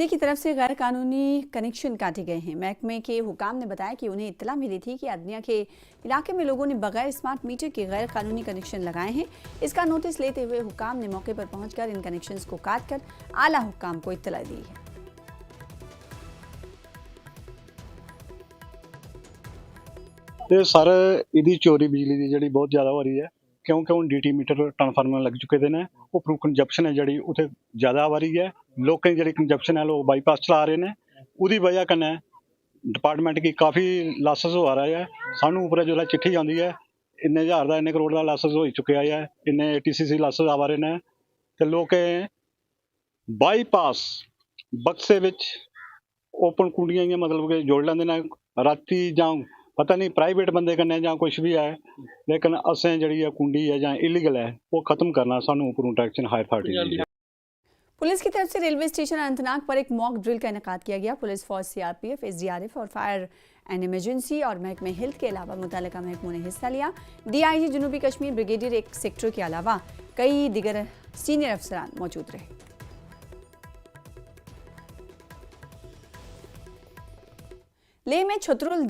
बिजली की तरफ से गैर कानूनी कनेक्शन काटे गए हैं। महकमे के हुकाम ने बताया कि उन्हें इत्तला मिली थी कि अदनिया के इलाके में लोगों ने बगैर स्मार्ट मीटर के गैर कानूनी कनेक्शन लगाए हैं। इसका नोटिस लेते हुए हुकाम ने मौके पर पहुंचकर इन कनेक्शंस को काटकर आला हुकाम को इत्तला दी है। ਤੇ ਸਰ ਇਹਦੀ ਚੋਰੀ ਬਿਜਲੀ ਦੀ ਜਿਹੜੀ ਬਹੁਤ ਜ਼ਿਆਦਾ ਹੋ ਰਹੀ ਹੈ ਕਿਉਂਕਿ ਹੁਣ ਡੀਟੀ ਮੀਟਰ ਟਰਾਂਸਫਾਰਮਰ ਲੱਗ ਚੁੱਕੇ ਦੇ ਨੇ ਉਹ ਕੰਜਪਸ਼ਨ ਹੈ ਜਿਹੜੀ ਉੱਥੇ ਜ਼ਿਆਦਾ ਆ ਰਹੀ ਹੈ। ਲੋਕਾਂ ਦੀ ਜਿਹੜੀ ਕੰਜਪਸ਼ਨ ਹੈ ਲੋਕ ਬਾਈਪਾਸ ਚਲਾ ਰਹੇ ਨੇ ਉਹਦੀ ਵਜ੍ਹਾ ਕਨੇ डिपार्टमेंट की काफ़ी लासस हो रहा है। सानू उपर जो चिट्ठी आती है इन्ने हज़ार का इन्ने करोड़ का लासस हो चुका है, इन्ने TCC लासस आ रहे हैं तो लोग बाईपास बक्से विच ओपन कुंडियां मतलब कि जोड़ लेंदे ने राती जां पता नहीं प्राइवेट बंदे कन्नै जां कुछ भी है, लेकिन असें जिहड़ी कुंडी है जां इलीगल है वो खत्म करना सानू उपरों डायरेक्शन हायर अथॉरिटी। पुलिस की तरफ से रेलवे स्टेशन अनंतनाग पर एक मॉक ड्रिल का इनेकाद किया गया। पुलिस फोर्स, CRPF, SDRF और फायर एंड इमरजेंसी और महकमे हेल्थ के अलावा मुतल्लिका महकमों ने हिस्सा लिया। DIG जनूबी कश्मीर ब्रिगेडियर एक सेक्टर के अलावा कई दिगर सीनियर अफसरान मौजूद रहे। लेह में छतरुल